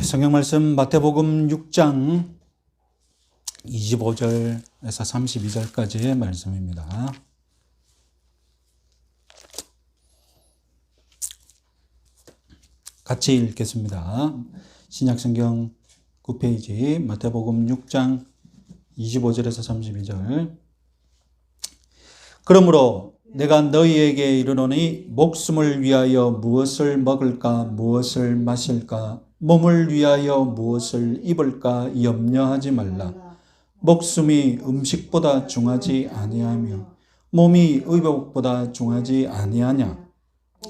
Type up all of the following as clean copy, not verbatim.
성경 말씀 마태복음 6장 25절에서 32절까지의 말씀입니다. 같이 읽겠습니다. 신약성경 9페이지 마태복음 6장 25절에서 32절. 그러므로 내가 너희에게 이르노니 목숨을 위하여 무엇을 먹을까 무엇을 마실까 몸을 위하여 무엇을 입을까 염려하지 말라. 목숨이 음식보다 중하지 아니하며 몸이 의복보다 중하지 아니하냐.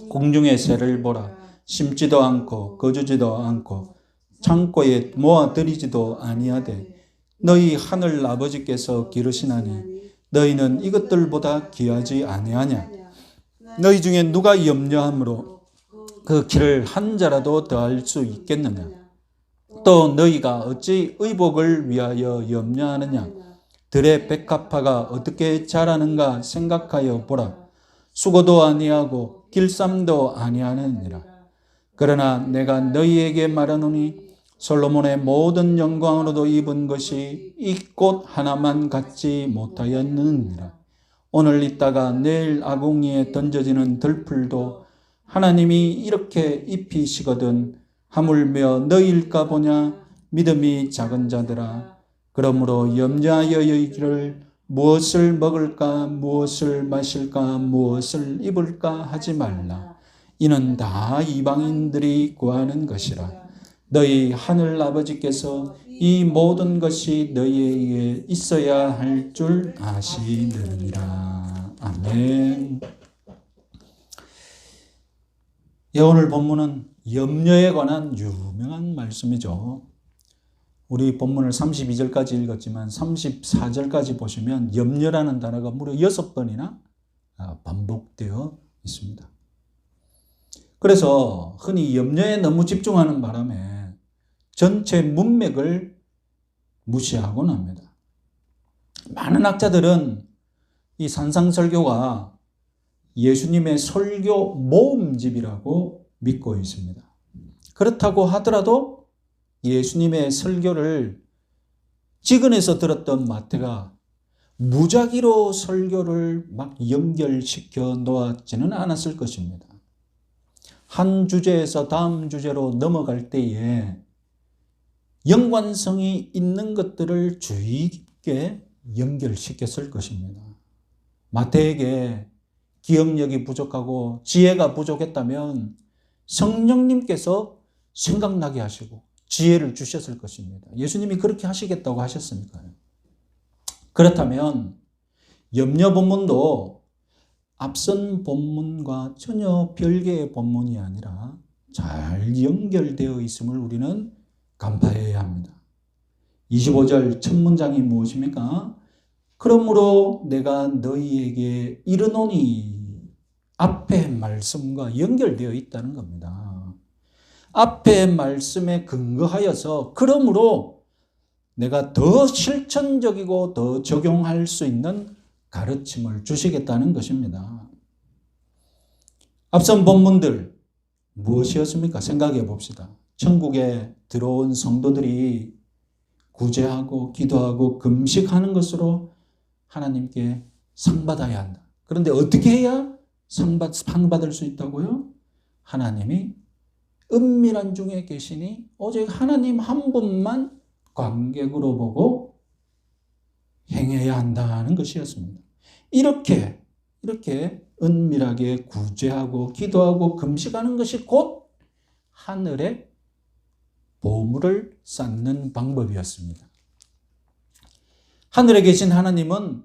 공중의 새를 보라. 심지도 않고 거두지도 않고 창고에 모아들이지도 아니하되 너희 하늘 아버지께서 기르시나니 너희는 이것들보다 귀하지 아니하냐. 너희 중에 누가 염려함으로 그 길을 한 자라도 더할 수 있겠느냐. 또 너희가 어찌 의복을 위하여 염려하느냐. 들의 백합화가 어떻게 자라는가 생각하여 보라. 수고도 아니하고 길쌈도 아니하느니라. 그러나 내가 너희에게 말하노니 솔로몬의 모든 영광으로도 입은 것이 이 꽃 하나만 갖지 못하였느니라. 오늘 있다가 내일 아궁이에 던져지는 들풀도 하나님이 이렇게 입히시거든 하물며 너희일까 보냐. 믿음이 작은 자들아. 그러므로 염려하여 이르기를 무엇을 먹을까 무엇을 마실까 무엇을 입을까 하지 말라. 이는 다 이방인들이 구하는 것이라. 너희 하늘 아버지께서 이 모든 것이 너희에게 있어야 할 줄 아시느니라. 아멘. 오늘 본문은 염려에 관한 유명한 말씀이죠. 우리 본문을 32절까지 읽었지만 34절까지 보시면 염려라는 단어가 무려 6번이나 반복되어 있습니다. 그래서 흔히 염려에 너무 집중하는 바람에 전체 문맥을 무시하곤 합니다. 많은 학자들은 이 산상설교가 예수님의 설교 모음집이라고 믿고 있습니다. 그렇다고 하더라도 예수님의 설교를 찍어내서 들었던 마태가 무작위로 설교를 막 연결시켜 놓았지는 않았을 것입니다. 한 주제에서 다음 주제로 넘어갈 때에 연관성이 있는 것들을 주의 깊게 연결시켰을 것입니다. 마태에게 기억력이 부족하고 지혜가 부족했다면 성령님께서 생각나게 하시고 지혜를 주셨을 것입니다. 예수님이 그렇게 하시겠다고 하셨으니까요. 그렇다면 염려 본문도 앞선 본문과 전혀 별개의 본문이 아니라 잘 연결되어 있음을 우리는 간파해야 합니다. 25절 첫 문장이 무엇입니까? 그러므로 내가 너희에게 이르노니. 앞의 말씀과 연결되어 있다는 겁니다. 앞의 말씀에 근거하여서 그러므로 내가 더 실천적이고 더 적용할 수 있는 가르침을 주시겠다는 것입니다. 앞선 본문들 무엇이었습니까? 생각해 봅시다. 천국에 들어온 성도들이 구제하고 기도하고 금식하는 것으로 하나님께 상 받아야 한다. 그런데 어떻게 해야 상 받을 수 있다고요? 하나님이 은밀한 중에 계시니 오직 하나님 한 분만 관객으로 보고 행해야 한다는 것이었습니다. 이렇게 은밀하게 구제하고 기도하고 금식하는 것이 곧 하늘에 보물을 쌓는 방법이었습니다. 하늘에 계신 하나님은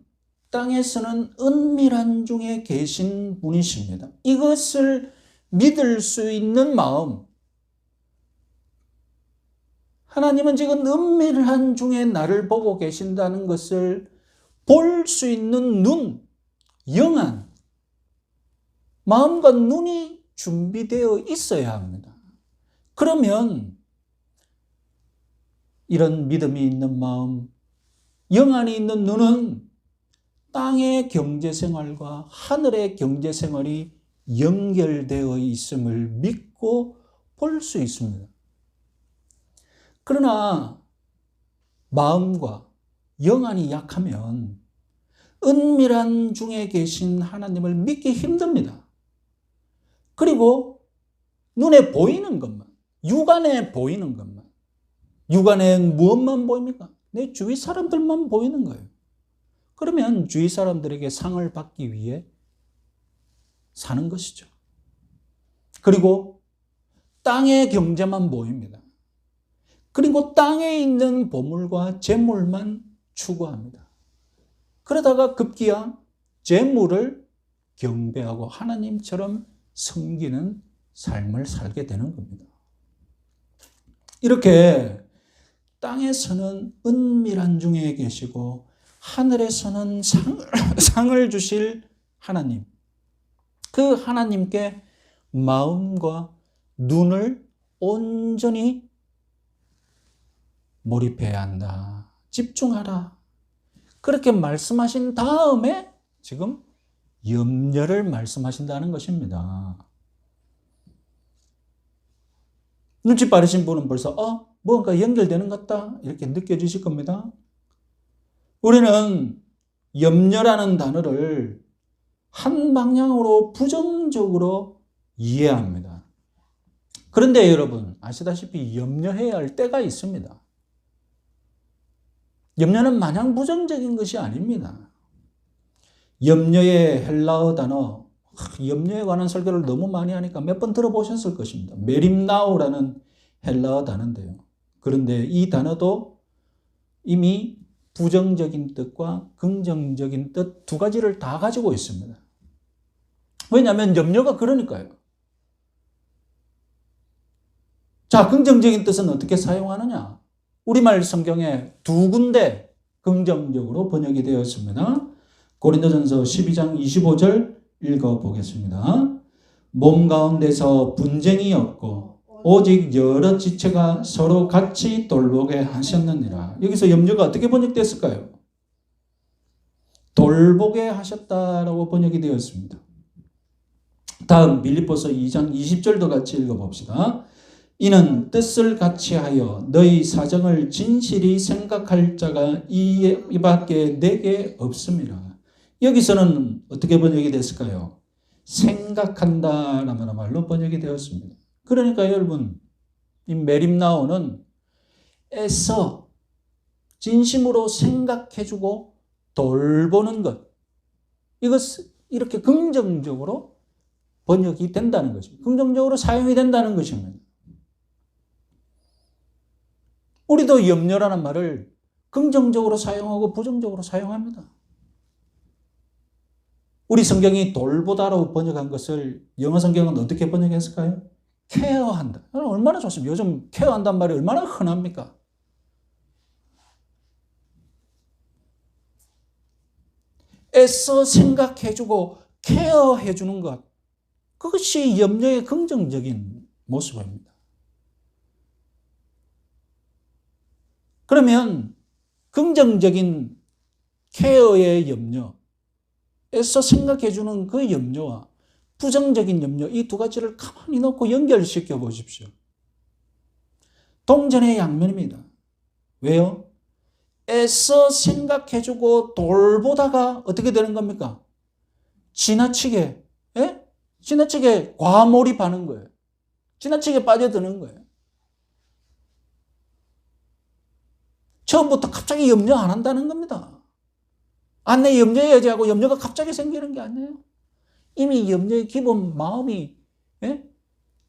땅에서는 은밀한 중에 계신 분이십니다. 이것을 믿을 수 있는 마음, 하나님은 지금 은밀한 중에 나를 보고 계신다는 것을 볼 수 있는 눈, 영안, 마음과 눈이 준비되어 있어야 합니다. 그러면 이런 믿음이 있는 마음, 영안이 있는 눈은 땅의 경제생활과 하늘의 경제생활이 연결되어 있음을 믿고 볼 수 있습니다. 그러나 마음과 영안이 약하면 은밀한 중에 계신 하나님을 믿기 힘듭니다. 그리고 눈에 보이는 것만, 육안에 보이는 것만, 육안에 무엇만 보입니까? 내 주위 사람들만 보이는 거예요. 그러면 주위 사람들에게 상을 받기 위해 사는 것이죠. 그리고 땅의 경제만 보입니다. 그리고 땅에 있는 보물과 재물만 추구합니다. 그러다가 급기야 재물을 경배하고 하나님처럼 섬기는 삶을 살게 되는 겁니다. 이렇게 땅에서는 은밀한 중에 계시고 하늘에서는 상을 주실 하나님, 그 하나님께 마음과 눈을 온전히 몰입해야 한다. 집중하라. 그렇게 말씀하신 다음에 지금 염려를 말씀하신다는 것입니다. 눈치 빠르신 분은 벌써 뭔가 연결되는 것 같다 이렇게 느껴지실 겁니다. 우리는 염려라는 단어를 한 방향으로 부정적으로 이해합니다. 그런데 여러분 아시다시피 염려해야 할 때가 있습니다. 염려는 마냥 부정적인 것이 아닙니다. 염려의 헬라어 단어, 염려에 관한 설교를 너무 많이 하니까 몇 번 들어보셨을 것입니다. 메림나우라는 헬라어 단어인데요. 그런데 이 단어도 이미 부정적인 뜻과 긍정적인 뜻 두 가지를 다 가지고 있습니다. 왜냐하면 염려가 그러니까요. 자, 긍정적인 뜻은 어떻게 사용하느냐? 우리말 성경에 두 군데 긍정적으로 번역이 되었습니다. 고린도전서 12장 25절 읽어보겠습니다. 몸 가운데서 분쟁이 없고 오직 여러 지체가 서로 같이 돌보게 하셨느니라. 여기서 염려가 어떻게 번역됐을까요? 돌보게 하셨다라고 번역이 되었습니다. 다음 빌립보서 2장 20절도 같이 읽어봅시다. 이는 뜻을 같이 하여 너희 사정을 진실히 생각할 자가 이밖에 내게 없습니다. 여기서는 어떻게 번역이 됐을까요? 생각한다라는 말로 번역이 되었습니다. 그러니까 여러분, 이 메림나오는 애써 진심으로 생각해주고 돌보는 것, 이것 이렇게 긍정적으로 번역이 된다는 것입니다. 긍정적으로 사용이 된다는 것입니다. 우리도 염려라는 말을 긍정적으로 사용하고 부정적으로 사용합니다. 우리 성경이 돌보다로 번역한 것을 영어 성경은 어떻게 번역했을까요? 케어한다. 얼마나 좋습니다. 요즘 케어한다는 말이 얼마나 흔합니까? 애써 생각해주고 케어해주는 것. 그것이 염려의 긍정적인 모습입니다. 그러면 긍정적인 케어의 염려, 애써 생각해주는 그 염려와 부정적인 염려, 이 두 가지를 가만히 놓고 연결시켜 보십시오. 동전의 양면입니다. 왜요? 애써 생각해주고 돌보다가 어떻게 되는 겁니까? 지나치게 과몰입하는 거예요. 지나치게 빠져드는 거예요. 처음부터 갑자기 염려 안 한다는 겁니다. 내 염려해야지 하고 염려가 갑자기 생기는 게 아니에요. 이미 염려의 기본 마음이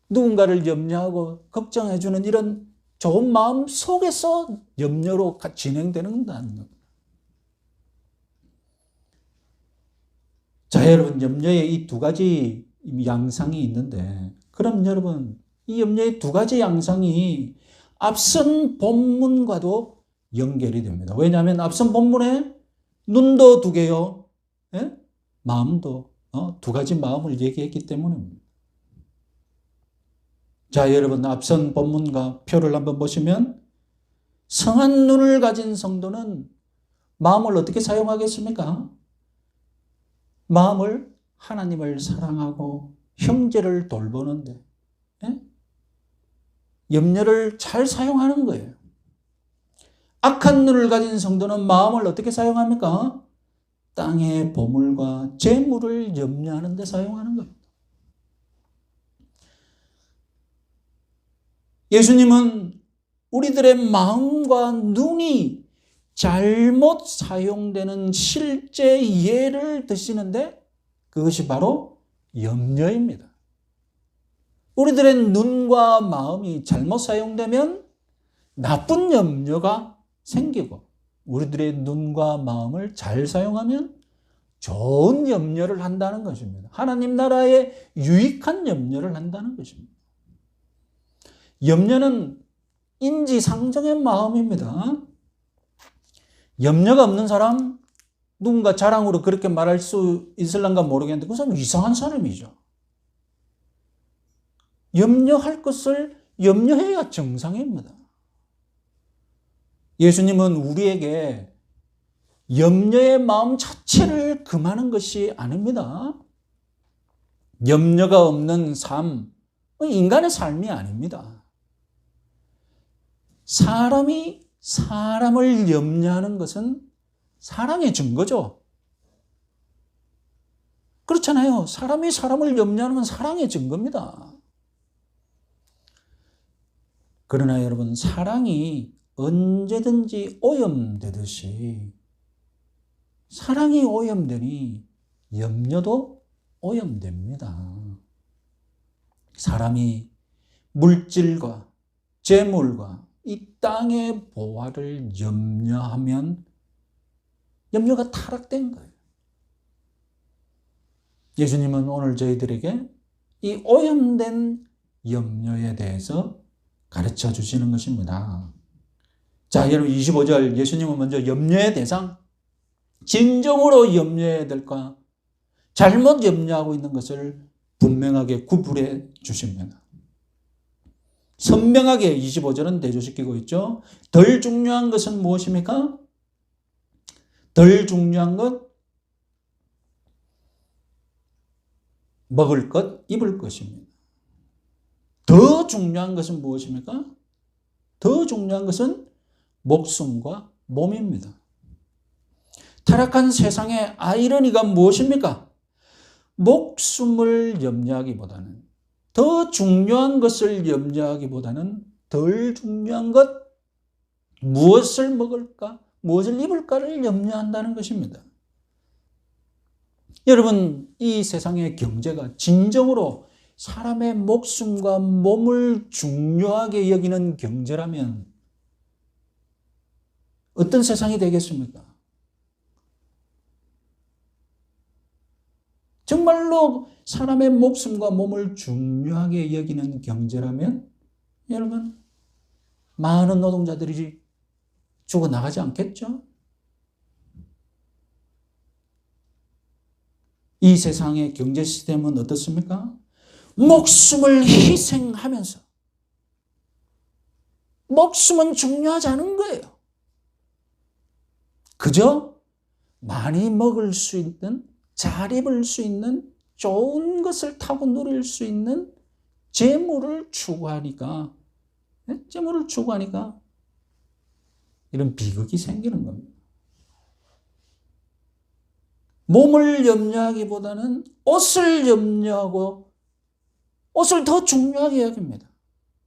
누군가를 염려하고 걱정해주는 이런 좋은 마음 속에서 염려로 진행되는 겁니다. 자, 여러분, 염려의 이 두 가지 양상이 있는데, 그럼 여러분, 이 염려의 두 가지 양상이 앞선 본문과도 연결이 됩니다. 왜냐하면 앞선 본문에 눈도 두 개요, 마음도 두 가지 마음을 얘기했기 때문입니다. 자, 여러분, 앞선 본문과 표를 한번 보시면 성한 눈을 가진 성도는 마음을 어떻게 사용하겠습니까? 마음을 하나님을 사랑하고 형제를 돌보는데 염려를 잘 사용하는 거예요. 악한 눈을 가진 성도는 마음을 어떻게 사용합니까? 땅의 보물과 재물을 염려하는 데 사용하는 겁니다. 예수님은 우리들의 마음과 눈이 잘못 사용되는 실제 예를 드시는데 그것이 바로 염려입니다. 우리들의 눈과 마음이 잘못 사용되면 나쁜 염려가 생기고 우리들의 눈과 마음을 잘 사용하면 좋은 염려를 한다는 것입니다. 하나님 나라에 유익한 염려를 한다는 것입니다. 염려는 인지상정의 마음입니다. 염려가 없는 사람, 누군가 자랑으로 그렇게 말할 수 있을런가 모르겠는데 그 사람은 이상한 사람이죠. 염려할 것을 염려해야 정상입니다. 예수님은 우리에게 염려의 마음 자체를 금하는 것이 아닙니다. 염려가 없는 삶, 인간의 삶이 아닙니다. 사람이 사람을 염려하는 것은 사랑의 증거죠. 그렇잖아요. 사람이 사람을 염려하는 건 사랑의 증거입니다. 그러나 여러분, 사랑이 언제든지 오염되듯이 사랑이 오염되니 염려도 오염됩니다. 사람이 물질과 재물과 이 땅의 보화를 염려하면 염려가 타락된 거예요. 예수님은 오늘 저희들에게 이 오염된 염려에 대해서 가르쳐 주시는 것입니다. 자, 여러분 25절 예수님은 먼저 염려의 대상, 진정으로 염려해야 될까, 잘못 염려하고 있는 것을 분명하게 구분해 주십니다. 선명하게 25절은 대조시키고 있죠. 덜 중요한 것은 무엇입니까? 덜 중요한 것, 먹을 것, 입을 것입니다. 더 중요한 것은 무엇입니까? 더 중요한 것은 목숨과 몸입니다. 타락한 세상의 아이러니가 무엇입니까? 목숨을 염려하기보다는, 더 중요한 것을 염려하기보다는 덜 중요한 것, 무엇을 먹을까, 무엇을 입을까를 염려한다는 것입니다. 여러분, 이 세상의 경제가 진정으로 사람의 목숨과 몸을 중요하게 여기는 경제라면 어떤 세상이 되겠습니까? 정말로 사람의 목숨과 몸을 중요하게 여기는 경제라면 여러분, 많은 노동자들이 죽어나가지 않겠죠? 이 세상의 경제 시스템은 어떻습니까? 목숨을 희생하면서 목숨은 중요하지 않은 거예요. 그저 많이 먹을 수 있는, 잘 입을 수 있는, 좋은 것을 타고 누릴 수 있는 재물을 추구하니까 이런 비극이 생기는 겁니다. 몸을 염려하기보다는 옷을 염려하고 옷을 더 중요하게 여깁니다.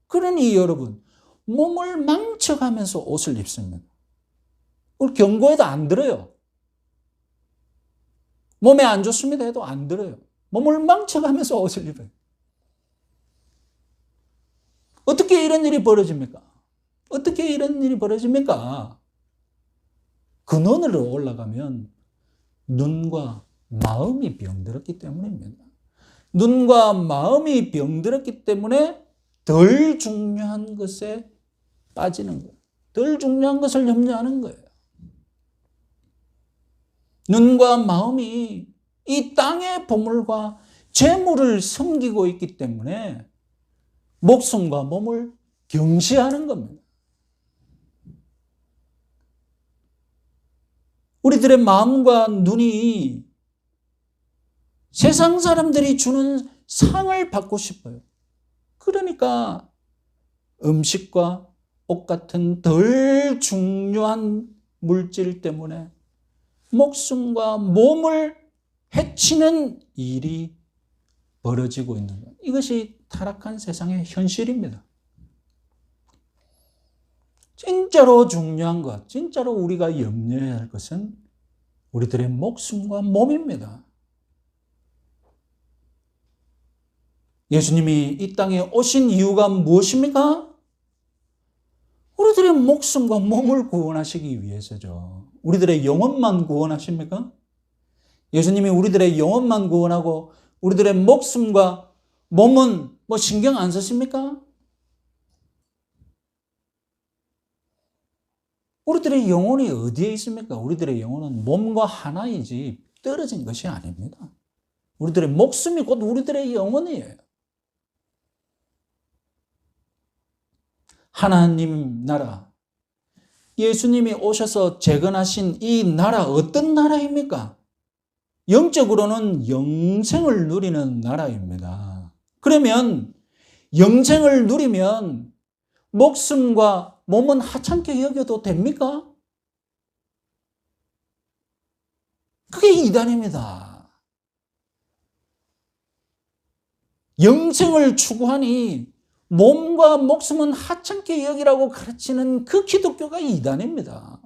그러니 여러분, 몸을 망쳐가면서 옷을 입습니다. 우리 경고해도 안 들어요. 몸에 안 좋습니다 해도 안 들어요. 몸을 망쳐가면서 옷을 입어요. 어떻게 이런 일이 벌어집니까? 어떻게 이런 일이 벌어집니까? 근원으로 올라가면 눈과 마음이 병들었기 때문입니다. 눈과 마음이 병들었기 때문에 덜 중요한 것에 빠지는 거예요. 덜 중요한 것을 염려하는 거예요. 눈과 마음이 이 땅의 보물과 재물을 섬기고 있기 때문에 목숨과 몸을 경시하는 겁니다. 우리들의 마음과 눈이 세상 사람들이 주는 상을 받고 싶어요. 그러니까 음식과 옥 같은 덜 중요한 물질 때문에 목숨과 몸을 해치는 일이 벌어지고 있는 것. 이것이 타락한 세상의 현실입니다. 진짜로 중요한 것, 진짜로 우리가 염려해야 할 것은 우리들의 목숨과 몸입니다. 예수님이 이 땅에 오신 이유가 무엇입니까? 우리들의 목숨과 몸을 구원하시기 위해서죠. 우리들의 영혼만 구원하십니까? 예수님이 우리들의 영혼만 구원하고 우리들의 목숨과 몸은 뭐 신경 안 쓰십니까? 우리들의 영혼이 어디에 있습니까? 우리들의 영혼은 몸과 하나이지 떨어진 것이 아닙니다. 우리들의 목숨이 곧 우리들의 영혼이에요. 하나님 나라, 예수님이 오셔서 재건하신 이 나라 어떤 나라입니까? 영적으로는 영생을 누리는 나라입니다. 그러면 영생을 누리면 목숨과 몸은 하찮게 여겨도 됩니까? 그게 이단입니다. 영생을 추구하니 몸과 목숨은 하찮게 여기라고 가르치는 그 기독교가 이단입니다.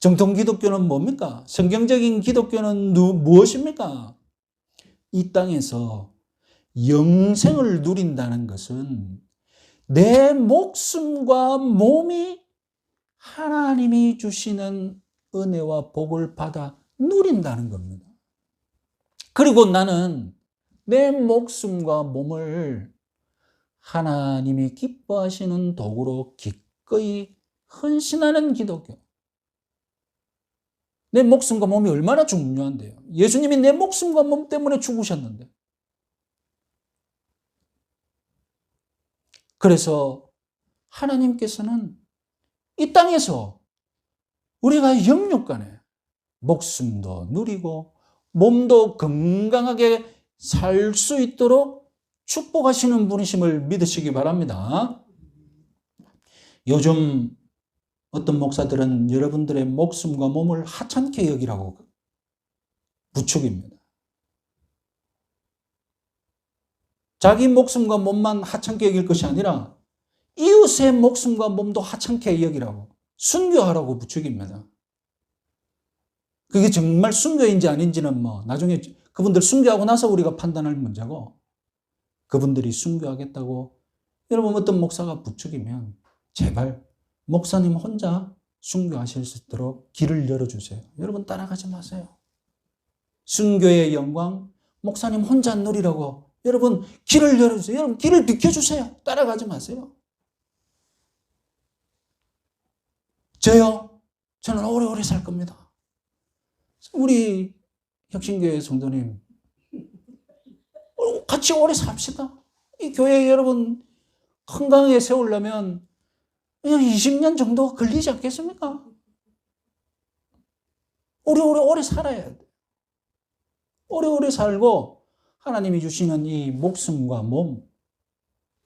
정통 기독교는 뭡니까? 성경적인 기독교는 무엇입니까? 이 땅에서 영생을 누린다는 것은 내 목숨과 몸이 하나님이 주시는 은혜와 복을 받아 누린다는 겁니다. 그리고 나는 내 목숨과 몸을 하나님이 기뻐하시는 도구로 기꺼이 헌신하는 기독교. 내 목숨과 몸이 얼마나 중요한데요. 예수님이 내 목숨과 몸 때문에 죽으셨는데. 그래서 하나님께서는 이 땅에서 우리가 영육간에 목숨도 누리고 몸도 건강하게 살 수 있도록 축복하시는 분이심을 믿으시기 바랍니다. 요즘 어떤 목사들은 여러분들의 목숨과 몸을 하찮게 여기라고 부추깁니다. 자기 목숨과 몸만 하찮게 여길 것이 아니라 이웃의 목숨과 몸도 하찮게 여기라고, 순교하라고 부추깁니다. 그게 정말 순교인지 아닌지는 뭐 나중에 그분들 순교하고 나서 우리가 판단할 문제고, 그분들이 순교하겠다고 여러분 어떤 목사가 부추기면 제발 목사님 혼자 순교하실 수 있도록 길을 열어주세요. 여러분 따라가지 마세요. 순교의 영광 목사님 혼자 누리라고 여러분 길을 열어주세요. 여러분 길을 비켜주세요. 따라가지 마세요. 저는 오래오래 살 겁니다. 우리 혁신교회 성도님 같이 오래 삽시다. 이 교회 여러분 건강하게 세우려면 20년 정도 걸리지 않겠습니까? 오래 살아야 돼. 오래 살고 하나님이 주시는 이 목숨과 몸,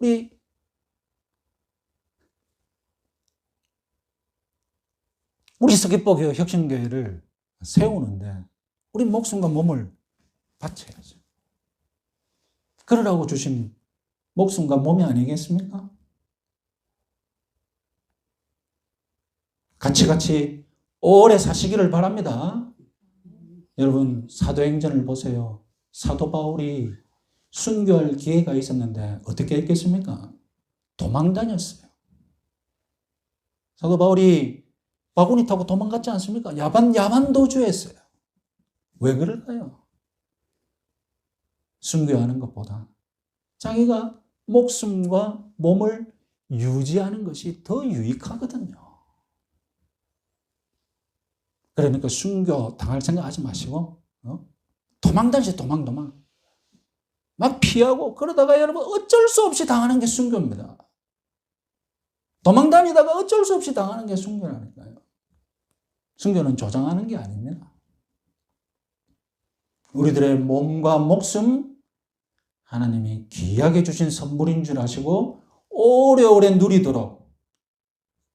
우리 서귀포교 혁신교회를 세우는데 우리 목숨과 몸을 바쳐야죠. 그러라고 주신 목숨과 몸이 아니겠습니까? 같이 오래 사시기를 바랍니다. 여러분 사도행전을 보세요. 사도 바울이 순교할 기회가 있었는데 어떻게 했겠습니까? 도망 다녔어요. 사도 바울이 바구니 타고 도망갔지 않습니까? 야반 도주했어요. 왜 그럴까요? 순교하는 것보다 자기가 목숨과 몸을 유지하는 것이 더 유익하거든요. 그러니까 순교 당할 생각하지 마시고 도망 다니세요. 도망. 막 피하고 그러다가 여러분 어쩔 수 없이 당하는 게 순교입니다. 도망 다니다가 어쩔 수 없이 당하는 게 순교라니까요. 순교는 조장하는 게 아닙니다. 우리들의 몸과 목숨 하나님이 귀하게 주신 선물인 줄 아시고 오래오래 누리도록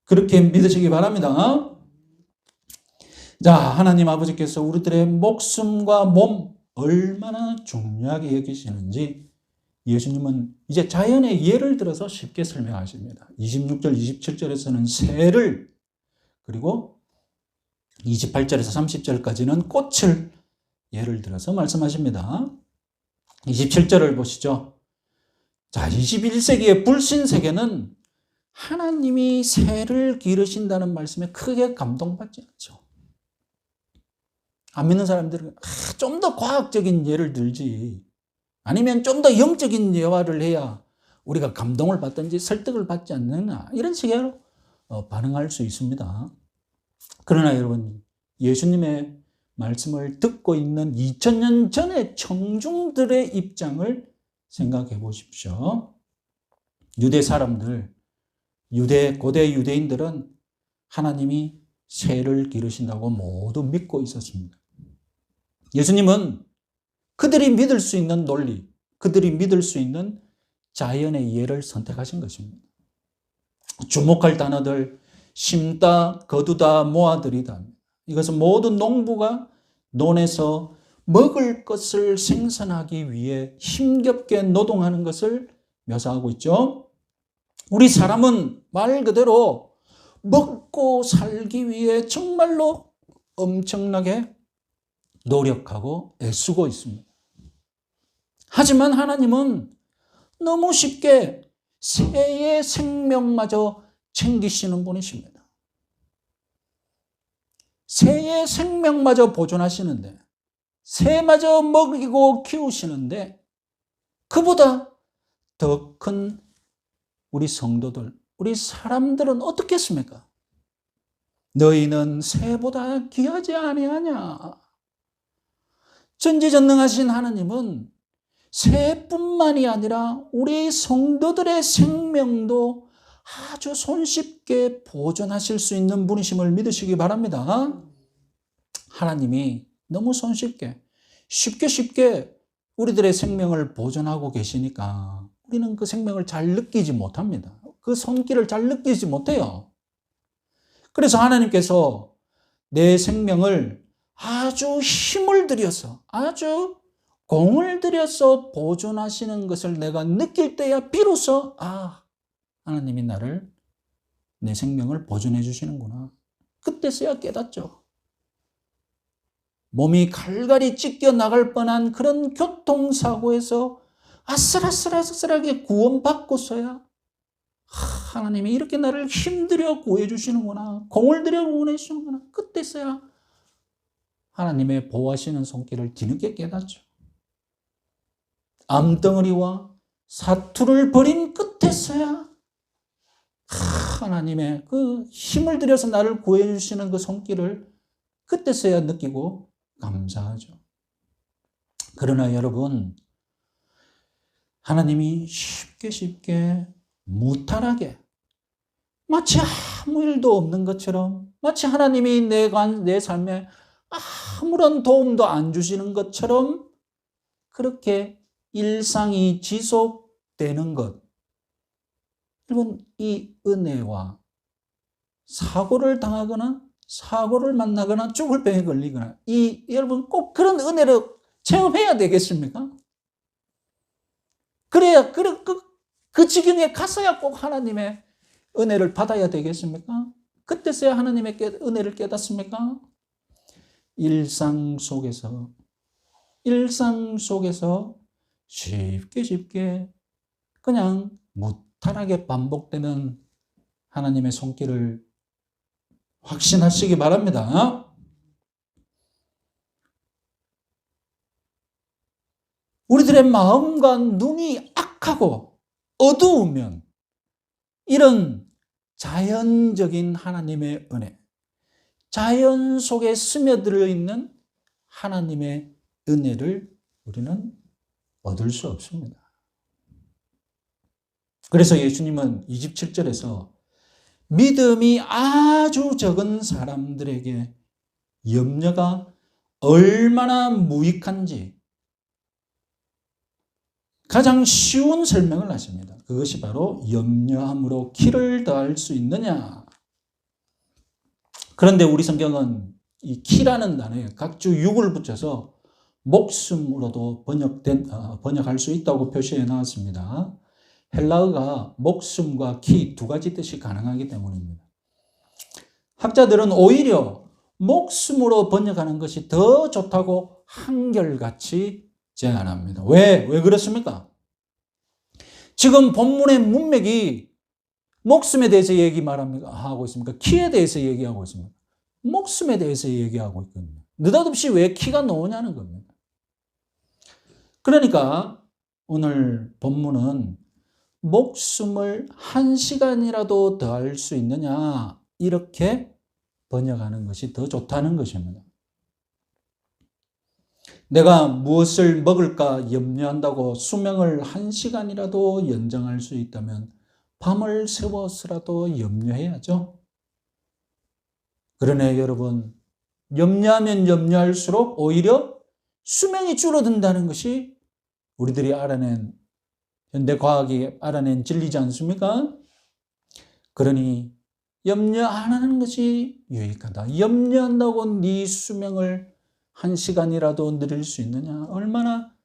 그렇게 믿으시기 바랍니다. 자, 하나님 아버지께서 우리들의 목숨과 몸 얼마나 중요하게 여기시는지 예수님은 이제 자연의 예를 들어서 쉽게 설명하십니다. 26절, 27절에서는 새를, 그리고 28절에서 30절까지는 꽃을 예를 들어서 말씀하십니다. 27절을 보시죠. 자, 21세기의 불신 세계는 하나님이 새를 기르신다는 말씀에 크게 감동받지 않죠. 안 믿는 사람들은 좀 더 과학적인 예를 들지, 아니면 좀 더 영적인 예화를 해야 우리가 감동을 받든지 설득을 받지 않느냐, 이런 식으로 반응할 수 있습니다. 그러나 여러분, 예수님의 말씀을 듣고 있는 2000년 전의 청중들의 입장을 생각해 보십시오. 유대 사람들, 고대 유대인들은 하나님이 새를 기르신다고 모두 믿고 있었습니다. 예수님은 그들이 믿을 수 있는 논리, 그들이 믿을 수 있는 자연의 예를 선택하신 것입니다. 주목할 단어들, 심다, 거두다, 모아들이다. 이것은 모든 농부가 논에서 먹을 것을 생산하기 위해 힘겹게 노동하는 것을 묘사하고 있죠. 우리 사람은 말 그대로 먹고 살기 위해 정말로 엄청나게 노력하고 애쓰고 있습니다. 하지만 하나님은 너무 쉽게 새의 생명마저 챙기시는 분이십니다. 새의 생명마저 보존하시는데, 새마저 먹이고 키우시는데, 그보다 더 큰 우리 성도들, 우리 사람들은 어떻겠습니까? 너희는 새보다 귀하지 아니하냐? 전지전능하신 하나님은 새뿐만이 아니라 우리 성도들의 생명도 아주 손쉽게 보존하실 수 있는 분이심을 믿으시기 바랍니다. 하나님이 너무 손쉽게, 쉽게 우리들의 생명을 보존하고 계시니까 우리는 그 생명을 잘 느끼지 못합니다. 그 손길을 잘 느끼지 못해요. 그래서 하나님께서 내 생명을 아주 힘을 들여서, 아주 공을 들여서 보존하시는 것을 내가 느낄 때야 비로소 하나님이 내 생명을 보존해 주시는구나. 그때서야 깨닫죠. 몸이 갈갈이 찢겨 나갈 뻔한 그런 교통사고에서 아슬아슬하게 구원받고서야 하나님이 이렇게 나를 힘들여 구해 주시는구나, 공을 들여 구원해 주시는구나. 그때서야 하나님의 보호하시는 손길을 뒤늦게 깨닫죠. 암덩어리와 사투를 벌인 끝에서야 하나님의 그 힘을 들여서 나를 구해 주시는 그 손길을 그때서야 느끼고 감사하죠. 그러나 여러분, 하나님이 쉽게 무탈하게, 마치 아무 일도 없는 것처럼, 마치 하나님이 내 삶에 아무런 도움도 안 주시는 것처럼 그렇게 일상이 지속되는 것, 여러분, 이 은혜와 사고를 당하거나 사고를 만나거나 죽을 병에 걸리거나, 여러분 꼭 그런 은혜를 체험해야 되겠습니까? 그래야 그 지경에 갔어야 꼭 하나님의 은혜를 받아야 되겠습니까? 그때서야 하나님의 은혜를 깨닫습니까? 일상 속에서 쉽게 그냥 무탈하게 반복되는 하나님의 손길을 확신하시기 바랍니다. 우리들의 마음과 눈이 악하고 어두우면 이런 자연적인 하나님의 은혜, 자연 속에 스며들어 있는 하나님의 은혜를 우리는 얻을 수 없습니다. 그래서 예수님은 27절에서 믿음이 아주 적은 사람들에게 염려가 얼마나 무익한지, 가장 쉬운 설명을 하십니다. 그것이 바로 염려함으로 키를 더할 수 있느냐. 그런데 우리 성경은 이 키라는 단어에 각주 육을 붙여서 목숨으로도 번역할 수 있다고 표시해 나왔습니다. 헬라어가 목숨과 키 두 가지 뜻이 가능하기 때문입니다. 학자들은 오히려 목숨으로 번역하는 것이 더 좋다고 한결같이 제안합니다. 왜 그렇습니까? 지금 본문의 문맥이 목숨에 대해서 하고 있습니까? 키에 대해서 얘기하고 있습니까? 목숨에 대해서 얘기하고 있거든요. 느닷없이 왜 키가 나오냐는 겁니다. 그러니까 오늘 본문은 목숨을 1시간이라도 더할 수 있느냐 이렇게 번역하는 것이 더 좋다는 것입니다. 내가 무엇을 먹을까 염려한다고 수명을 1시간이라도 연장할 수 있다면 밤을 새워서라도 염려해야죠. 그러네 여러분, 염려하면 염려할수록 오히려 수명이 줄어든다는 것이 우리들이 현대과학이 알아낸 진리지 않습니까? 그러니 염려 안 하는 것이 유익하다. 염려한다고 네 수명을 1시간이라도 늘릴 수 있느냐? 얼마나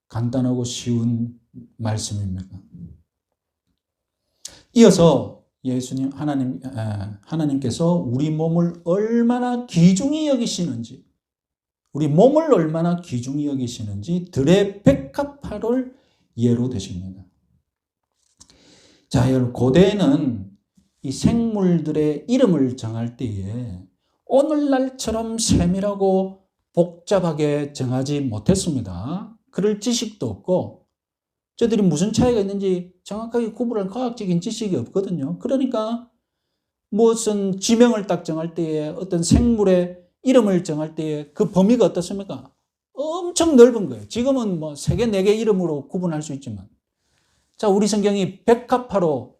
간단하고 쉬운 말씀입니까? 이어서 하나님께서 우리 몸을 얼마나 귀중히 여기시는지, 들의 백합화를 예로 드십니다. 자, 여러분, 고대에는 이 생물들의 이름을 정할 때에 오늘날처럼 세밀하고 복잡하게 정하지 못했습니다. 그럴 지식도 없고 저들이 무슨 차이가 있는지 정확하게 구분할 과학적인 지식이 없거든요. 그러니까 무슨 지명을 딱 정할 때에 어떤 생물의 이름을 정할 때에 그 범위가 어떻습니까? 엄청 넓은 거예요. 지금은 뭐 3개, 4개 이름으로 구분할 수 있지만. 자, 우리 성경이 백합화로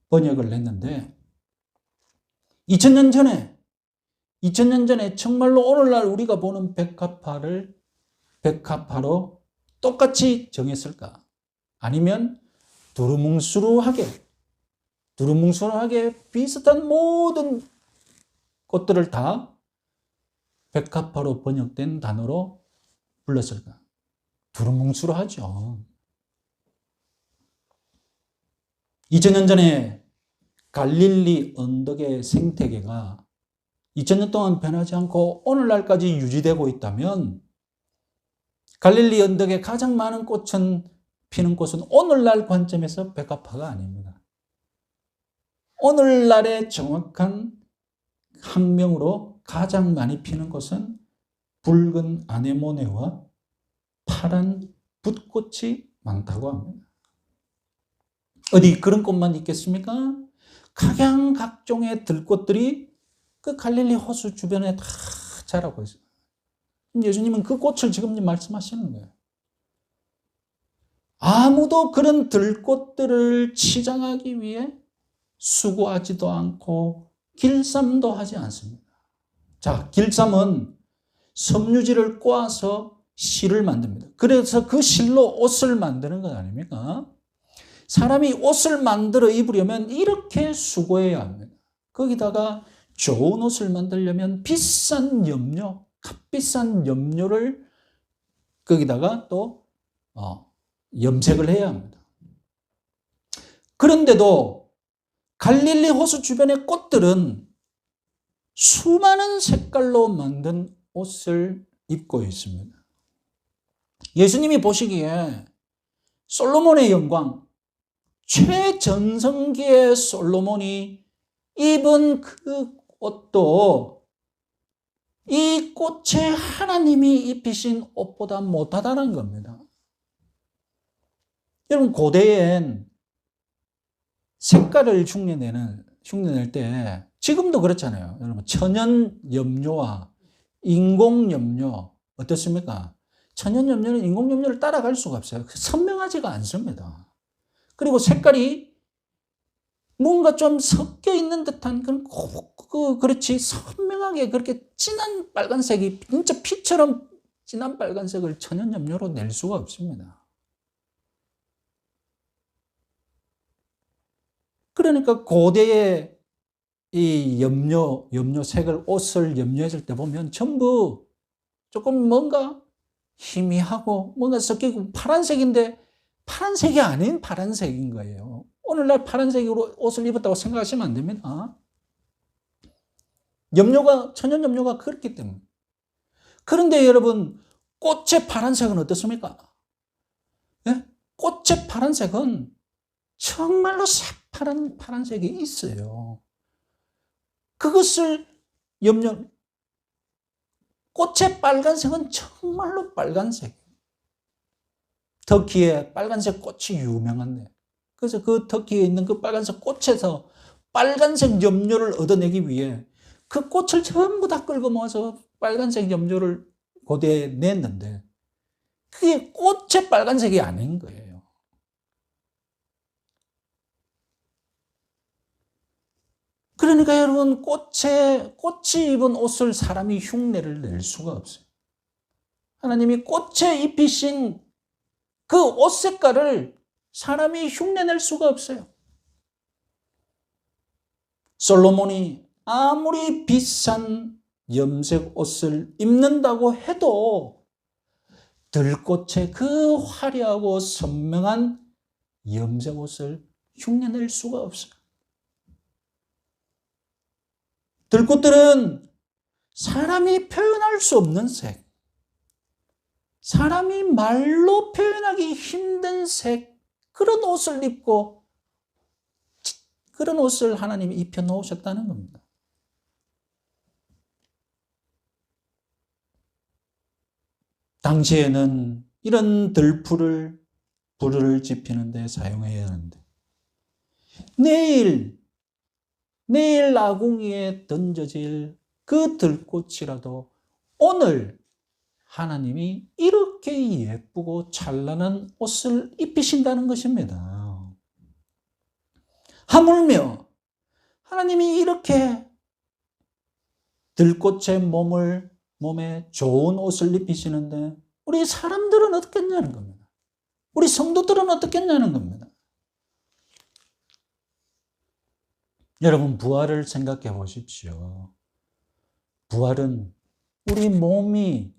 번역을 했는데 2000년 전에 정말로 오늘날 우리가 보는 백합화로 똑같이 정했을까? 아니면 두루뭉술하게 비슷한 모든 것들을 다 백합화로 번역된 단어로 불렀을까? 두루뭉술하죠. 2000년 전에 갈릴리 언덕의 생태계가 2000년 동안 변하지 않고 오늘날까지 유지되고 있다면 갈릴리 언덕에 가장 많은 꽃은 피는 곳은 오늘날 관점에서 백합화가 아닙니다. 오늘날의 정확한 학명으로 가장 많이 피는 곳은 붉은 아네모네와 파란 붓꽃이 많다고 합니다. 어디 그런 꽃만 있겠습니까? 각양각종의 들꽃들이 그 갈릴리 호수 주변에 다 자라고 있어요. 예수님은 그 꽃을 지금 말씀하시는 거예요. 아무도 그런 들꽃들을 치장하기 위해 수고하지도 않고 길쌈도 하지 않습니다. 자, 길쌈은 섬유질을 꼬아서 실을 만듭니다. 그래서 그 실로 옷을 만드는 것 아닙니까? 사람이 옷을 만들어 입으려면 이렇게 수고해야 합니다. 거기다가 좋은 옷을 만들려면 값비싼 염료를 거기다가 또 염색을 해야 합니다. 그런데도 갈릴리 호수 주변의 꽃들은 수많은 색깔로 만든 옷을 입고 있습니다. 예수님이 보시기에 솔로몬의 영광, 최전성기의 솔로몬이 입은 그 옷도 이 꽃에 하나님이 입히신 옷보다 못하다는 겁니다. 여러분, 고대엔 색깔을 흉내낼 때 지금도 그렇잖아요. 여러분, 천연 염료와 인공 염료 어떻습니까? 천연 염료는 인공 염료를 따라갈 수가 없어요. 선명하지가 않습니다. 그리고 색깔이 뭔가 좀 섞여 있는 듯한 그렇지 선명하게 그렇게 진한 빨간색이 진짜 피처럼 진한 빨간색을 천연 염료로 낼 수가 없습니다. 그러니까 고대의 이 염료색을 옷을 염료했을 때 보면 전부 조금 뭔가 희미하고 뭔가 섞이고 파란색인데 파란색이 아닌 파란색인 거예요. 오늘날 파란색으로 옷을 입었다고 생각하시면 안 됩니다. 천연 염료가 그렇기 때문에. 그런데 여러분, 꽃의 파란색은 어떻습니까? 예? 꽃의 파란색은 정말로 새파란 파란색이 있어요. 그것을 꽃의 빨간색은 정말로 빨간색. 터키에 빨간색 꽃이 유명한데, 그래서 그 터키에 있는 그 빨간색 꽃에서 빨간색 염료를 얻어내기 위해 그 꽃을 전부 다 끌고 모아서 빨간색 염료를 고대에 냈는데, 그게 꽃의 빨간색이 아닌 거예요. 그러니까 여러분, 꽃이 입은 옷을 사람이 흉내를 낼 수가 없어요. 하나님이 꽃에 입히신 그 옷 색깔을 사람이 흉내낼 수가 없어요. 솔로몬이 아무리 비싼 염색 옷을 입는다고 해도 들꽃의 그 화려하고 선명한 염색 옷을 흉내낼 수가 없어요. 들꽃들은 사람이 표현할 수 없는 색, 사람이 말로 표현하기 힘든 색, 그런 옷을 입고 그런 옷을 하나님이 입혀 놓으셨다는 겁니다. 당시에는 이런 들풀을 불을 지피는 데 사용해야 하는데, 내일 아궁이에 던져질 그 들꽃이라도 오늘 하나님이 이렇게 예쁘고 찬란한 옷을 입히신다는 것입니다. 하물며 하나님이 이렇게 들꽃의 몸에 좋은 옷을 입히시는데 우리 사람들은 어떻겠냐는 겁니다. 우리 성도들은 어떻겠냐는 겁니다. 여러분, 부활을 생각해 보십시오. 부활은 우리 몸이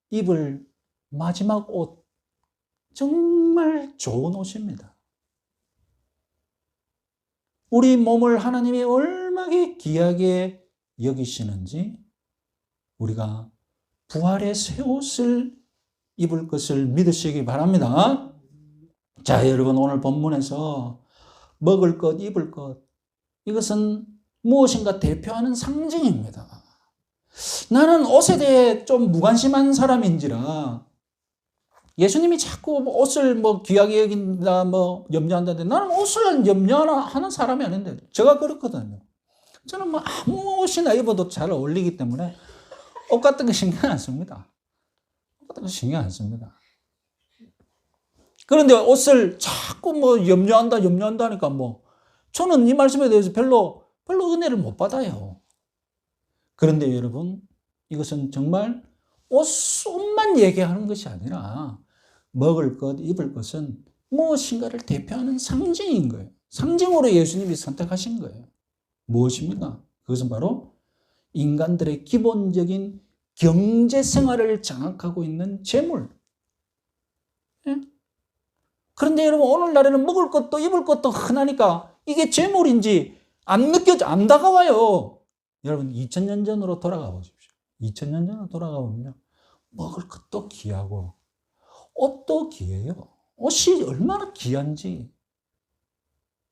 입을 마지막 옷, 정말 좋은 옷입니다. 우리 몸을 하나님이 얼마나 귀하게 여기시는지 우리가 부활의 새 옷을 입을 것을 믿으시기 바랍니다. 자, 여러분, 오늘 본문에서 먹을 것, 입을 것, 이것은 무엇인가 대표하는 상징입니다. 나는 옷에 대해 좀 무관심한 사람인지라 예수님이 자꾸 옷을 귀하게 여긴다, 염려한다는데 나는 옷을 염려하는 사람이 아닌데, 제가 그렇거든요. 저는 아무 옷이나 입어도 잘 어울리기 때문에 옷 같은 거 신경 안 씁니다. 옷 같은 거 신경 안 씁니다. 그런데 옷을 자꾸 염려한다니까 저는 이 말씀에 대해서 별로 은혜를 못 받아요. 그런데 여러분, 이것은 정말 옷만 얘기하는 것이 아니라 먹을 것, 입을 것은 무엇인가를 대표하는 상징인 거예요. 상징으로 예수님이 선택하신 거예요. 무엇입니까? 그것은 바로 인간들의 기본적인 경제 생활을 장악하고 있는 재물. 예? 그런데 여러분, 오늘날에는 먹을 것도 입을 것도 흔하니까 이게 재물인지 안 다가와요. 여러분, 2000년 전으로 돌아가 보십시오. 2000년 전으로 돌아가 보면요, 먹을 것도 귀하고 옷도 귀해요. 옷이 얼마나 귀한지.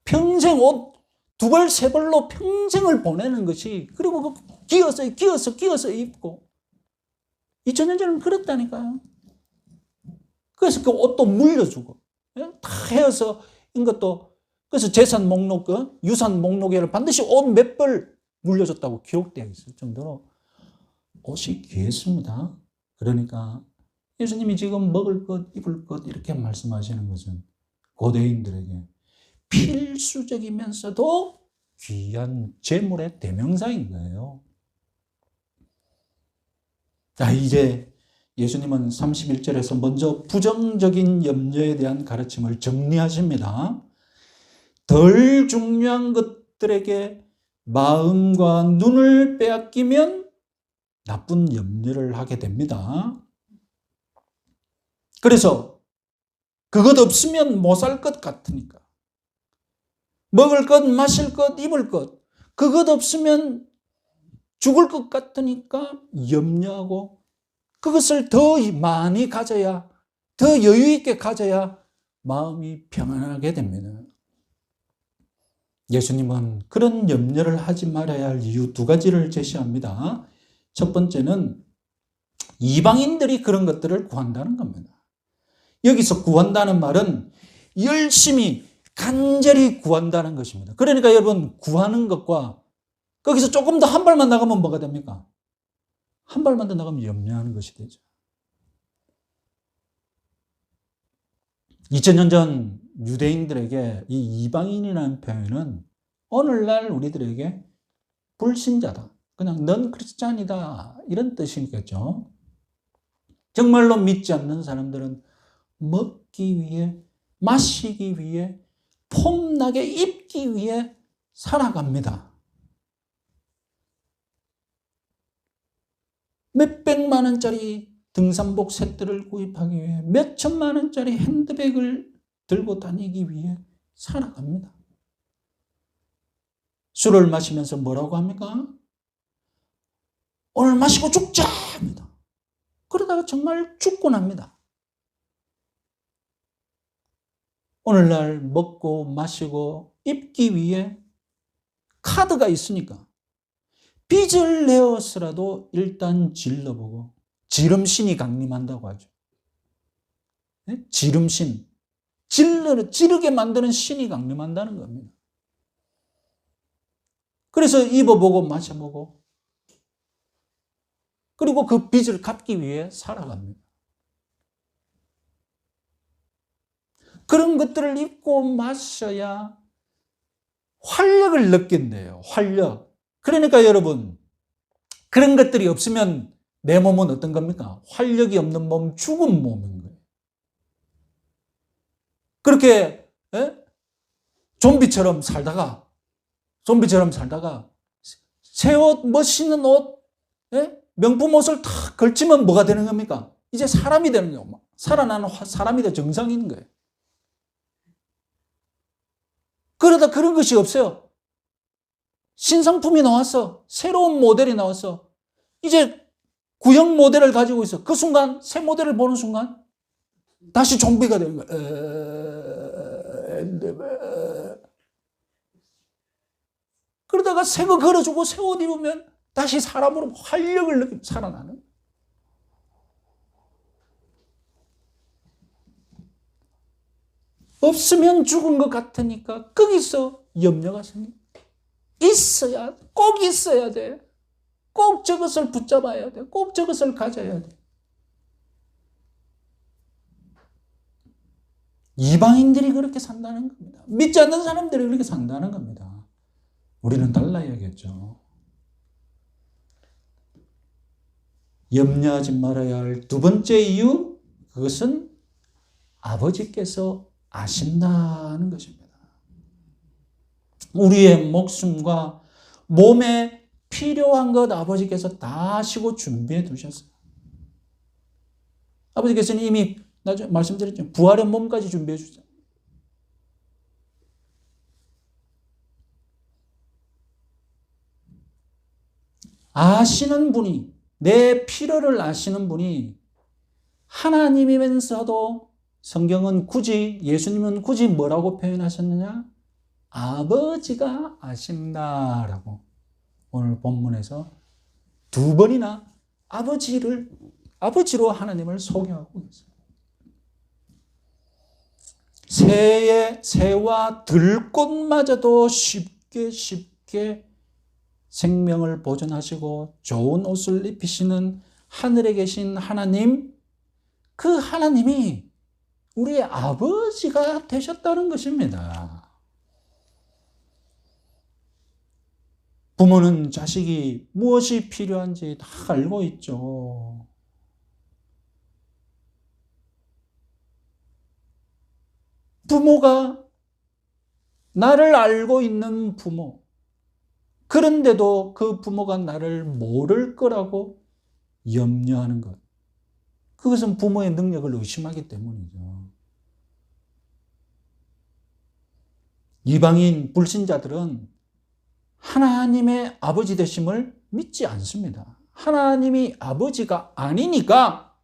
평생 옷 2벌, 3벌로 평생을 보내는 것이, 그리고 기어서 입고. 2000년 전은 그랬다니까요. 그래서 그 옷도 물려주고, 다 헤어서 이것도, 그래서 재산 목록, 유산 목록에는 반드시 옷 몇 벌 물려줬다고 기록되어 있을 정도로 옷이 귀했습니다. 그러니까 예수님이 지금 먹을 것, 입을 것 이렇게 말씀하시는 것은 고대인들에게 필수적이면서도 귀한 재물의 대명사인 거예요. 자, 이제 예수님은 31절에서 먼저 부정적인 염려에 대한 가르침을 정리하십니다. 덜 중요한 것들에게 마음과 눈을 빼앗기면 나쁜 염려를 하게 됩니다. 그래서 그것 없으면 못 살 것 같으니까. 먹을 것, 마실 것, 입을 것. 그것 없으면 죽을 것 같으니까 염려하고 그것을 더 많이 가져야, 더 여유 있게 가져야 마음이 평안하게 됩니다. 예수님은 그런 염려를 하지 말아야 할 이유 두 가지를 제시합니다. 첫 번째는 이방인들이 그런 것들을 구한다는 겁니다. 여기서 구한다는 말은 열심히 간절히 구한다는 것입니다. 그러니까 여러분, 구하는 것과 거기서 조금 더 한 발만 나가면 뭐가 됩니까? 한 발만 더 나가면 염려하는 것이 되죠. 2000년 전 유대인들에게 이 이방인이라는 표현은 오늘날 우리들에게 불신자다, 그냥 넌 크리스찬이다, 이런 뜻이겠죠. 정말로 믿지 않는 사람들은 먹기 위해, 마시기 위해, 폼나게 입기 위해 살아갑니다. 몇백만 원짜리 등산복 세트를 구입하기 위해, 몇천만 원짜리 핸드백을 들고 다니기 위해 살아갑니다. 술을 마시면서 뭐라고 합니까? 오늘 마시고 죽자 합니다. 그러다가 정말 죽고 납니다. 오늘날 먹고 마시고 입기 위해 카드가 있으니까 빚을 내어서라도 일단 질러보고, 지름신이 강림한다고 하죠. 네? 지름신. 지르게 만드는 신이 강림한다는 겁니다. 그래서 입어보고 마셔보고, 그리고 그 빚을 갚기 위해 살아갑니다. 그런 것들을 입고 마셔야 활력을 느낀대요. 활력. 그러니까 여러분, 그런 것들이 없으면 내 몸은 어떤 겁니까? 활력이 없는 몸, 죽은 몸인 거예요. 그렇게 좀비처럼 살다가 새 옷, 멋있는 옷, 명품 옷을 탁 걸치면 뭐가 되는 겁니까? 이제 사람이 되는 거예요. 살아나는 사람이 돼, 정상인 거예요. 그러다 그런 것이 없어요. 신상품이 나왔어. 새로운 모델이 나왔어. 이제 구형 모델을 가지고 있어. 그 순간, 새 모델을 보는 순간 다시 좀비가 되는 거야. 그러다가 새 거 걸어주고 새 옷 입으면 다시 사람으로 활력을 느끼고 살아나는. 없으면 죽은 것 같으니까 거기서 염려가 생겨. 있어야, 꼭 있어야 돼. 꼭 저것을 붙잡아야 돼. 꼭 저것을 가져야 돼. 이방인들이 그렇게 산다는 겁니다. 믿지 않는 사람들이 그렇게 산다는 겁니다. 우리는 달라야겠죠. 염려하지 말아야 할 두 번째 이유, 그것은 아버지께서 아신다는 것입니다. 우리의 목숨과 몸에 필요한 것 아버지께서 다 아시고 준비해 두셨어요. 아버지께서는 이미 나중에 말씀드렸죠. 부활의 몸까지 준비해 주셨어요. 아시는 분이, 내 필요를 아시는 분이 하나님이면서도 성경은 굳이, 예수님은 굳이 뭐라고 표현하셨느냐? 아버지가 아신다라고 오늘 본문에서 두 번이나 아버지로 하나님을 소개하고 있어요. 새와 들꽃마저도 쉽게 생명을 보존하시고 좋은 옷을 입히시는 하늘에 계신 하나님, 그 하나님이 우리의 아버지가 되셨다는 것입니다. 부모는 자식이 무엇이 필요한지 다 알고 있죠. 부모가 나를 알고 있는 부모, 그런데도 그 부모가 나를 모를 거라고 염려하는 것. 그것은 부모의 능력을 의심하기 때문이죠. 이방인 불신자들은 하나님의 아버지 되심을 믿지 않습니다. 하나님이 아버지가 아니니까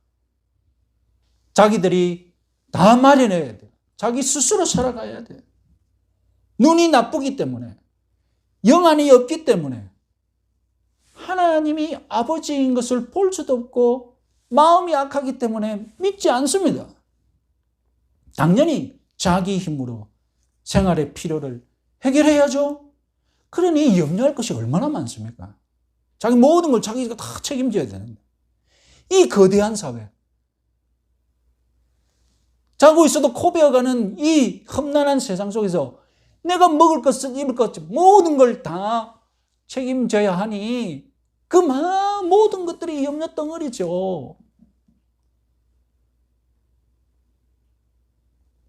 자기들이 다 마련해야 돼요. 자기 스스로 살아가야 돼요. 눈이 나쁘기 때문에, 영안이 없기 때문에 하나님이 아버지인 것을 볼 수도 없고 마음이 악하기 때문에 믿지 않습니다. 당연히 자기 힘으로 생활의 필요를 해결해야죠. 그러니 염려할 것이 얼마나 많습니까? 자기 모든 걸 자기가 다 책임져야 되는데. 이 거대한 사회, 자고 있어도 코베어가는 이 험난한 세상 속에서 내가 먹을 것, 입을 것, 모든 걸 다 책임져야 하니 그 모든 것들이 염려덩어리죠.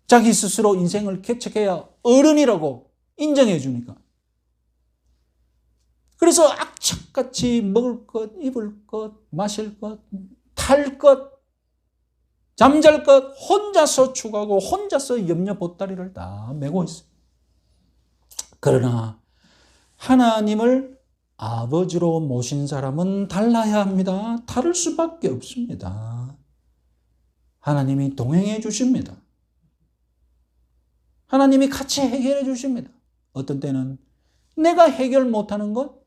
자기 스스로 인생을 개척해야 어른이라고 인정해 주니까. 그래서 악착같이 먹을 것, 입을 것, 마실 것, 탈 것, 잠잘 것 혼자서 추구하고 혼자서 염려 보따리를 다 메고 있어요. 그러나 하나님을 아버지로 모신 사람은 달라야 합니다. 다를 수밖에 없습니다. 하나님이 동행해 주십니다. 하나님이 같이 해결해 주십니다. 어떤 때는 내가 해결 못하는 것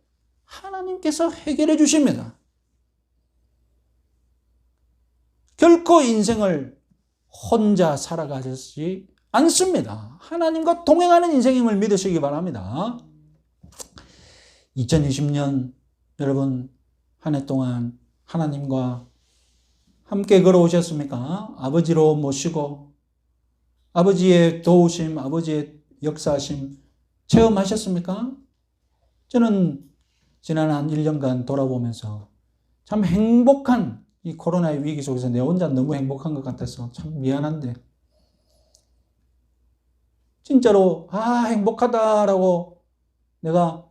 하나님께서 해결해 주십니다. 결코 인생을 혼자 살아가지 않습니다. 하나님과 동행하는 인생임을 믿으시기 바랍니다. 2020년 여러분 한 해 동안 하나님과 함께 걸어오셨습니까? 아버지로 모시고 아버지의 도우심, 아버지의 역사하심 체험하셨습니까? 저는 지난 한 1년간 돌아보면서 참 행복한 이 코로나의 위기 속에서 내 혼자 너무 행복한 것 같아서 참 미안한데 진짜로 행복하다라고 내가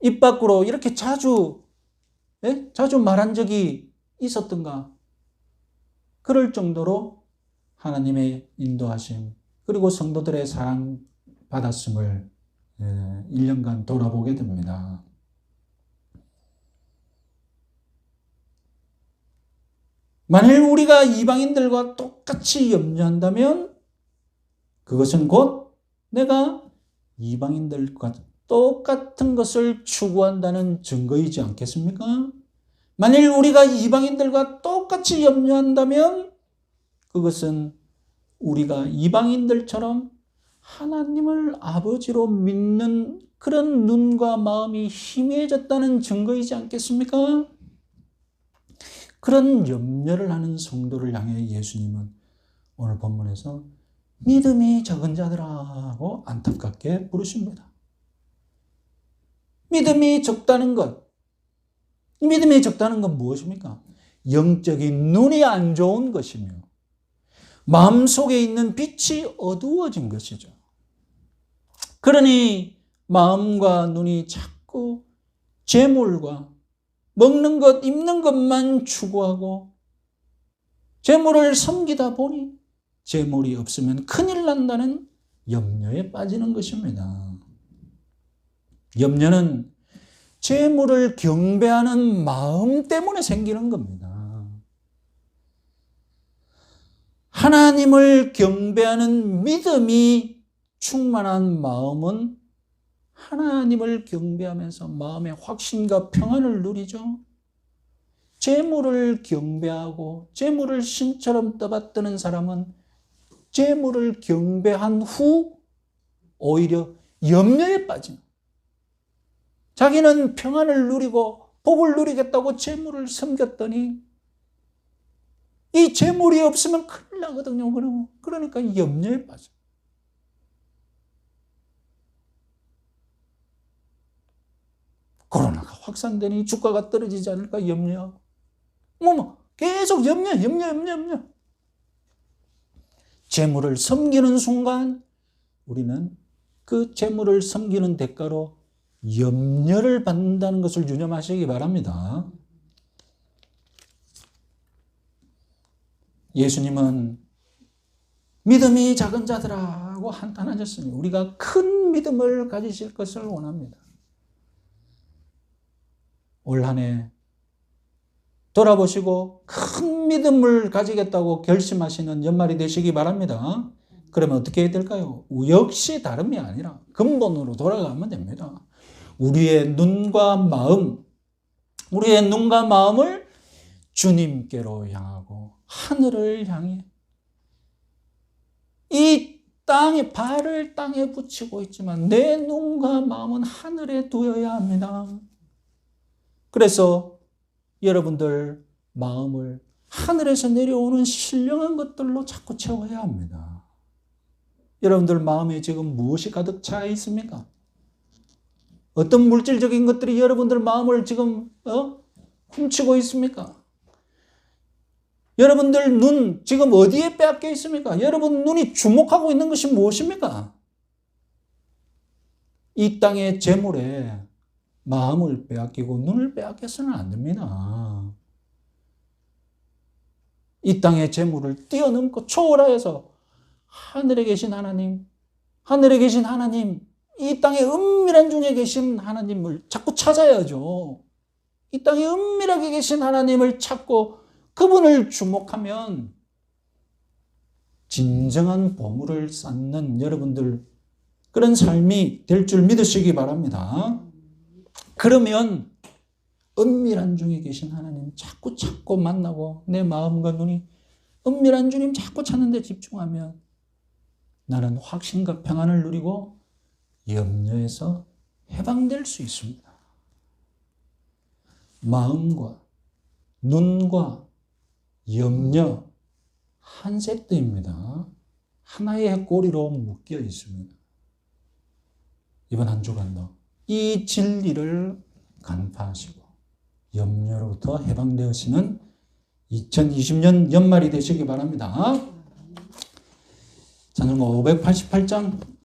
입 밖으로 이렇게 자주 말한 적이 있었던가? 그럴 정도로 하나님의 인도하심 그리고 성도들의 사랑 받았음을 1년간 돌아보게 됩니다. 만일 우리가 이방인들과 똑같이 염려한다면 그것은 곧 내가 이방인들과 똑같은 것을 추구한다는 증거이지 않겠습니까? 만일 우리가 이방인들과 똑같이 염려한다면 그것은 우리가 이방인들처럼 하나님을 아버지로 믿는 그런 눈과 마음이 희미해졌다는 증거이지 않겠습니까? 그런 염려를 하는 성도를 향해 예수님은 오늘 본문에서 믿음이 적은 자들아고 안타깝게 부르십니다. 믿음이 적다는 것. 믿음이 적다는 건 무엇입니까? 영적인 눈이 안 좋은 것이며 마음속에 있는 빛이 어두워진 것이죠. 그러니 마음과 눈이 자꾸 재물과 먹는 것, 입는 것만 추구하고 재물을 섬기다 보니 재물이 없으면 큰일 난다는 염려에 빠지는 것입니다. 염려는 재물을 경배하는 마음 때문에 생기는 겁니다. 하나님을 경배하는 믿음이 충만한 마음은 하나님을 경배하면서 마음의 확신과 평안을 누리죠. 재물을 경배하고 재물을 신처럼 떠받드는 사람은 재물을 경배한 후 오히려 염려에 빠집니다. 자기는 평안을 누리고 복을 누리겠다고 재물을 섬겼더니 이 재물이 없으면 큰일 나거든요. 그러니까 염려에 빠져. 코로나가 확산되니 주가가 떨어지지 않을까 염려하고 계속 염려. 재물을 섬기는 순간 우리는 그 재물을 섬기는 대가로 염려를 받는다는 것을 유념하시기 바랍니다. 예수님은 믿음이 작은 자들아고 한탄하셨으니 우리가 큰 믿음을 가지실 것을 원합니다. 올 한 해 돌아보시고 큰 믿음을 가지겠다고 결심하시는 연말이 되시기 바랍니다. 그러면 어떻게 해야 될까요? 역시 다름이 아니라 근본으로 돌아가면 됩니다. 우리의 눈과 마음을 주님께로 향하고 하늘을 향해 이 땅에 발을 땅에 붙이고 있지만 내 눈과 마음은 하늘에 두어야 합니다. 그래서 여러분들 마음을 하늘에서 내려오는 신령한 것들로 자꾸 채워야 합니다. 여러분들 마음에 지금 무엇이 가득 차 있습니까? 어떤 물질적인 것들이 여러분들 마음을 지금 훔치고 있습니까? 여러분들 눈 지금 어디에 빼앗겨 있습니까? 여러분 눈이 주목하고 있는 것이 무엇입니까? 이 땅의 재물에 마음을 빼앗기고 눈을 빼앗겨서는 안 됩니다. 이 땅의 재물을 뛰어넘고 초월하여서 하늘에 계신 하나님, 이 땅의 은밀한 중에 계신 하나님을 자꾸 찾아야죠. 이 땅에 은밀하게 계신 하나님을 찾고 그분을 주목하면 진정한 보물을 쌓는 여러분들 그런 삶이 될 줄 믿으시기 바랍니다. 그러면 은밀한 중에 계신 하나님 자꾸 찾고 만나고 내 마음과 눈이 은밀한 주님 자꾸 찾는 데 집중하면 나는 확신과 평안을 누리고 염려에서 해방될 수 있습니다. 마음과 눈과 염려 한 세트입니다. 하나의 꼬리로 묶여 있습니다. 이번 한 주간도 이 진리를 간파하시고 염려로부터 해방되시는 2020년 연말이 되시기 바랍니다. 찬송가 588장